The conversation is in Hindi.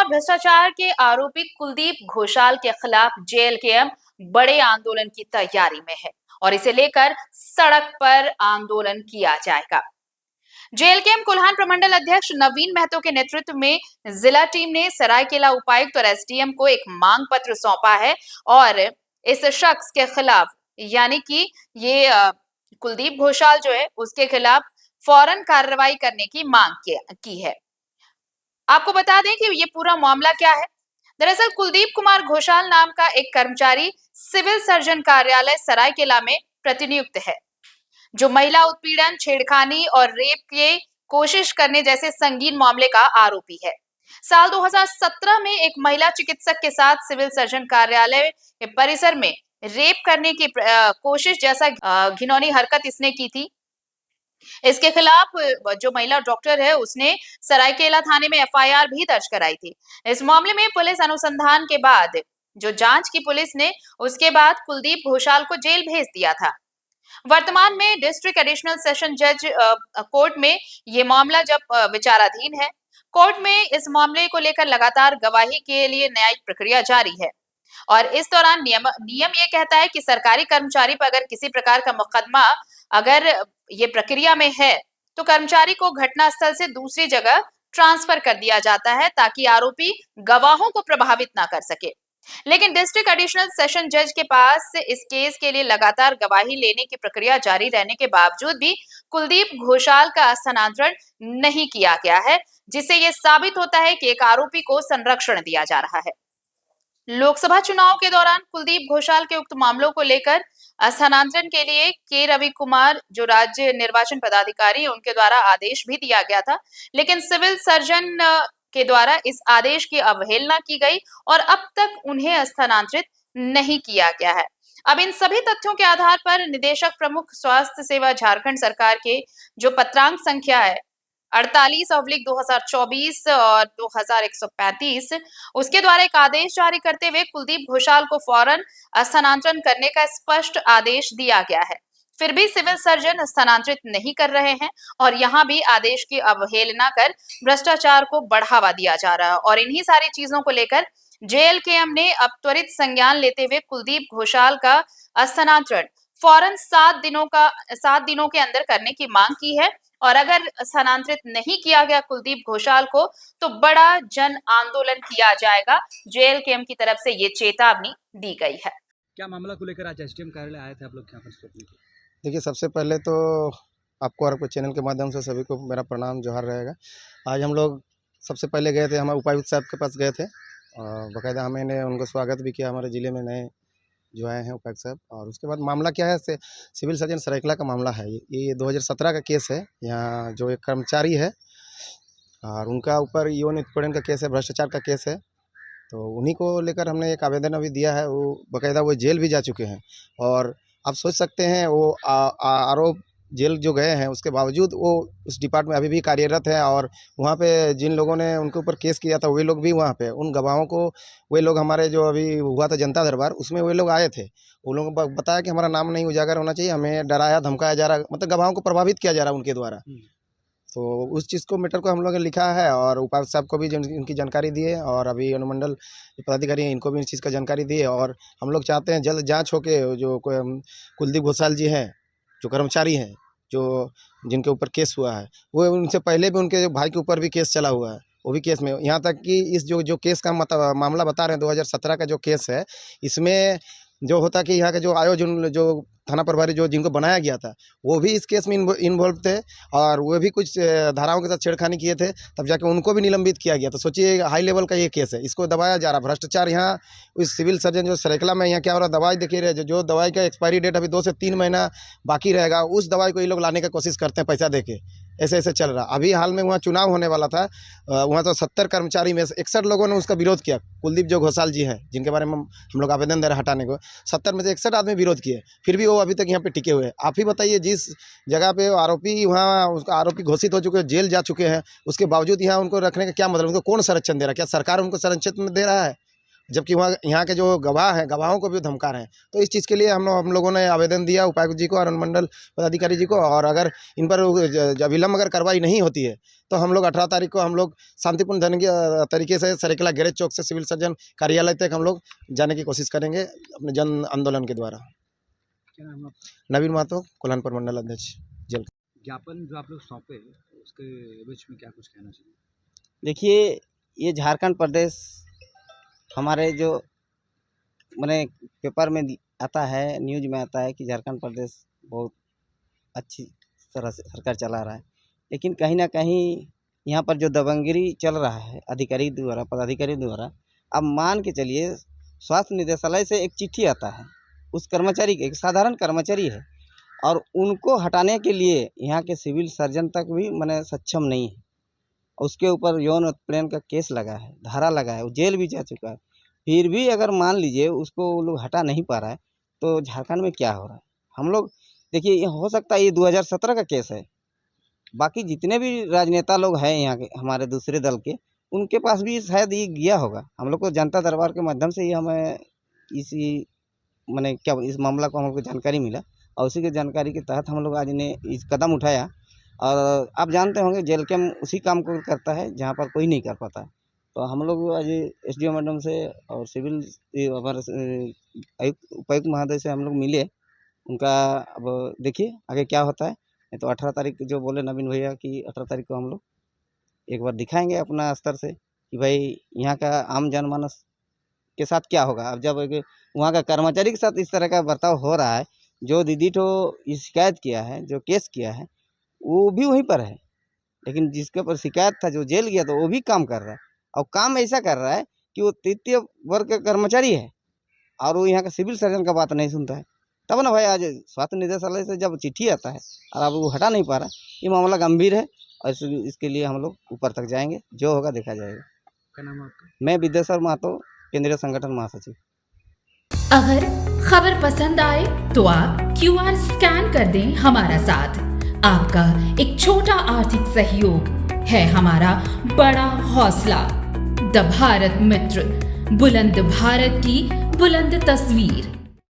भ्रष्टाचार के आरोपी कुलदीप घोषाल के खिलाफ जेएलकेएम बड़े आंदोलन की तैयारी में है और इसे लेकर सड़क पर आंदोलन किया जाएगा। जेएलकेएम कोल्हान प्रमंडल अध्यक्ष नवीन महतो के नेतृत्व में जिला टीम ने सरायकेला उपायुक्त और एसडीएम को एक मांग पत्र सौंपा है और इस शख्स के खिलाफ यानी कि ये कुलदीप घोषाल जो है उसके खिलाफ फौरन कार्रवाई करने की मांग की है। आपको बता दें कि ये पूरा मामला क्या है। दरअसल कुलदीप कुमार घोषाल नाम का एक कर्मचारी सिविल सर्जन कार्यालय सरायकेला में प्रतिनियुक्त है, जो महिला उत्पीड़न, छेड़खानी और रेप के कोशिश करने जैसे संगीन मामले का आरोपी है। साल 2017 में एक महिला चिकित्सक के साथ सिविल सर्जन कार्यालय परिसर में रेप करने की कोशिश जैसा घिनौनी हरकत इसने की थी। इसके खिलाफ जो महिला डॉक्टर है उसने सरायकेला थाने में एफआईआर भी दर्ज कराई थी। इस मामले में पुलिस अनुसंधान के बाद जो जांच की पुलिस ने उसके बाद कुलदीप घोषाल को जेल भेज दिया था। वर्तमान में डिस्ट्रिक्ट एडिशनल सेशन जज कोर्ट में ये मामला जब विचाराधीन है। कोर्ट में इस मामले को लेकर लगातार गवाही के लिए न्यायिक प्रक्रिया जारी है और इस दौरान नियम ये कहता है कि सरकारी कर्मचारी पर अगर किसी प्रकार का मुकदमा अगर ये प्रक्रिया में है तो कर्मचारी को घटनास्थल से दूसरी जगह ट्रांसफर कर दिया जाता है ताकि आरोपी गवाहों को प्रभावित ना कर सके। लेकिन डिस्ट्रिक्ट एडिशनल सेशन जज के पास इस केस के लिए लगातार गवाही लेने की प्रक्रिया जारी रहने के बावजूद भी कुलदीप घोषाल का स्थानांतरण नहीं किया गया है, जिससे यह साबित होता है कि एक आरोपी को संरक्षण दिया जा रहा है। लोकसभा चुनाव के दौरान कुलदीप घोषाल के उक्त मामलों को लेकर स्थानांतरण के लिए के रवि कुमार जो राज्य निर्वाचन पदाधिकारी उनके द्वारा आदेश भी दिया गया था, लेकिन सिविल सर्जन के द्वारा इस आदेश की अवहेलना की गई और अब तक उन्हें स्थानांतरित नहीं किया गया है। अब इन सभी तथ्यों के आधार पर निदेशक प्रमुख स्वास्थ्य सेवा झारखंड सरकार के जो पत्रांक संख्या है 48/2024 और 2135 उसके द्वारा एक आदेश जारी करते हुए कुलदीप घोषाल को फौरन स्थानांतरण करने का स्पष्ट आदेश दिया गया है। फिर भी सिविल सर्जन स्थानांतरित नहीं कर रहे हैं और यहाँ भी आदेश की अवहेलना कर भ्रष्टाचार को बढ़ावा दिया जा रहा है और इन्हीं सारी चीजों को लेकर जेएलकेएम ने अब त्वरित संज्ञान लेते हुए कुलदीप घोषाल का स्थानांतरण फौरन 7 दिनों के अंदर करने की मांग की है और अगर स्थानांतरित नहीं किया गया कुलदीप घोषाल को तो बड़ा जन आंदोलन किया जाएगा। जेएलकेएम की तरफ से ये चेतावनी दी गई है। क्या मामला को लेकर आज एसडीएम कार्यालय आए थे आप लोग यहाँ पर? देखिए, सबसे पहले तो आपको और आपके चैनल के माध्यम से सभी को मेरा प्रणाम जोहार रहेगा। आज हम लोग सबसे पहले गए थे, हमारे उपायुक्त साहब के पास गए थे और बाकायदा हमने उनको स्वागत भी किया, हमारे ज़िले में नए जो आए हैं उपायुक्त साहब। और उसके बाद मामला क्या है, सिविल सर्जन सरायकेला का मामला है। ये 2017 का केस है। यहाँ जो एक कर्मचारी है और उनका ऊपर यौन उत्पीड़न का केस है, भ्रष्टाचार का केस है, तो उन्हीं को लेकर हमने एक आवेदन अभी दिया है। वो बाकायदा वो जेल भी जा चुके हैं और आप सोच सकते हैं वो आरोप जेल जो गए हैं उसके बावजूद वो उस डिपार्टमेंट में अभी भी कार्यरत है और वहाँ पे जिन लोगों ने उनके ऊपर केस किया था वे लोग भी वहाँ पे उन गवाहों को वे लोग हमारे जो अभी हुआ था जनता दरबार उसमें वे लोग आए थे। वो लोगों को बताया कि हमारा नाम नहीं उजागर होना चाहिए, हमें डराया धमकाया जा रहा, मतलब गवाहों को प्रभावित किया जा रहा उनके द्वारा। तो उस चीज़ को मैटर को हम लोगों ने लिखा है और उपायुक्त साहब को भी इनकी जानकारी दी है और अभी अनुमंडल पदाधिकारी हैं इनको भी इस चीज़ का जानकारी दी है और हम लोग चाहते हैं जल्द जांच होके जो कुलदीप घोषाल जी हैं जो कर्मचारी हैं जो जिनके ऊपर केस हुआ है वो उनसे पहले भी उनके भाई के ऊपर भी केस चला हुआ है, वो भी केस में, यहाँ तक कि इस जो केस का मामला बता रहे हैं 2017 का जो केस है, इसमें जो होता कि यहाँ के जो आयोजन जो थाना प्रभारी जो जिनको बनाया गया था वो भी इस केस में इन्वॉल्व थे और वो भी कुछ धाराओं के साथ छेड़खानी किए थे, तब जाके उनको भी निलंबित किया गया। तो सोचिए हाई लेवल का ये केस है, इसको दबाया जा रहा। भ्रष्टाचार यहाँ इस सिविल सर्जन जो सरायकेला में यहाँ क्या हो रहा, दवाई देखिए रहे जो दवाई का एक्सपायरी डेट अभी 2 से 3 महीना बाकी रहेगा, उस दवाई को ये लोग लाने का कोशिश करते हैं पैसा दे के, ऐसे चल रहा। अभी हाल में वहाँ चुनाव होने वाला था, वहाँ तो 70 कर्मचारी में 61 लोगों ने उसका विरोध किया। कुलदीप जो घोषाल जी हैं जिनके बारे में हम लोग आवेदन दे रहे हटाने को, 70 में से 61 आदमी विरोध किए, फिर भी वो अभी तक यहाँ पे टिके हुए हैं। आप ही बताइए, जिस जगह पे आरोपी वहाँ उसका आरोपी घोषित हो चुके हैं, जेल जा चुके हैं, उसके बावजूद यहाँ उनको रखने का क्या मतलब, उनको कौन संरक्षण दे रहा है? क्या सरकार उनको संरक्षण दे रहा है? जबकि वहाँ यहाँ के जो गवाह हैं, गवाहों को भी धमका रहे हैं। तो इस चीज़ के लिए हम लोगों ने आवेदन दिया उपायुक्त जी को और अनुमंडल पदाधिकारी जी को, और अगर इन पर अविलंब अगर कार्रवाई नहीं होती है तो हम लोग 18 तारीख को हम लोग शांतिपूर्ण तरीके से सरायकेला गैरेज चौक से सिविल सर्जन कार्यालय तक हम लोग जाने की कोशिश करेंगे अपने जन आंदोलन के द्वारा। क्या नाम है आपका? नवीन महतो, कोल्हान मंडल अध्यक्ष जेल। ज्ञापन जो आप लोग सौंपे उसके बीच में क्या कुछ कहना चाहिए? देखिए, ये झारखंड प्रदेश हमारे जो मैंने पेपर में आता है, न्यूज़ में आता है कि झारखंड प्रदेश बहुत अच्छी तरह से सरकार चला रहा है, लेकिन कहीं ना कहीं यहाँ पर जो दबंगगिरी चल रहा है अधिकारी द्वारा, पदाधिकारी द्वारा, अब मान के चलिए स्वास्थ्य निदेशालय से एक चिट्ठी आता है, उस कर्मचारी के, एक साधारण कर्मचारी है, और उनको हटाने के लिए यहाँ के सिविल सर्जन तक भी मैंने सक्षम नहीं है। उसके ऊपर यौन उत्पीड़न का केस लगा है, धारा लगा है, वो जेल भी जा चुका है, फिर भी अगर मान लीजिए उसको वो लोग हटा नहीं पा रहा है, तो झारखंड में क्या हो रहा है? हम लोग देखिए, ये हो सकता है ये 2017 का केस है, बाकी जितने भी राजनेता लोग हैं यहाँ के, हमारे दूसरे दल के, उनके पास भी शायद ये गया होगा। हम लोग को जनता दरबार के माध्यम से ही हमें मैंने क्या इस मामला को हम लोग को जानकारी मिला, और उसी के जानकारी के तहत हम लोग आज ने इस कदम उठाया। और आप जानते होंगे जेल कैम उसी काम को करता है जहाँ पर कोई नहीं कर पाता है। तो हम लोग आज एसडीओ मैडम से और सिविल हमारे उपायुक्त महोदय से हम लोग मिले। उनका अब देखिए आगे क्या होता है। नहीं तो 18 तारीख जो बोले नवीन भैया कि 18 तारीख को हम लोग एक बार दिखाएंगे अपना स्तर से कि भाई यहाँ का आम जनमानस के साथ क्या होगा। अब जब वहाँ का कर्मचारी के साथ इस तरह का बर्ताव हो रहा है, जो दीदी तो शिकायत किया है, जो केस किया है, वो भी वहीं पर है, लेकिन जिसके ऊपर शिकायत था, जो जेल गया, तो वो भी काम कर रहा है। और काम ऐसा कर रहा है कि वो तृतीय वर्ग का कर्मचारी है और वो यहाँ का सिविल सर्जन का बात नहीं सुनता है। तब ना भाई आज स्वास्थ्य निदेशालय से जब चिट्ठी आता है और अब वो हटा नहीं पा रहा, ये मामला गंभीर है और इसके लिए हम लोग ऊपर तक जाएंगे, जो होगा देखा जाएगा। क्या नाम है आपका? मैं विद्यासागर महतो, केंद्रीय संगठन महासचिव। अगर खबर पसंद आए तो आप QR स्कैन कर दें हमारा साथ। आपका एक छोटा आर्थिक सहयोग है हमारा बड़ा हौसला। द भारत मित्र, बुलंद भारत की बुलंद तस्वीर।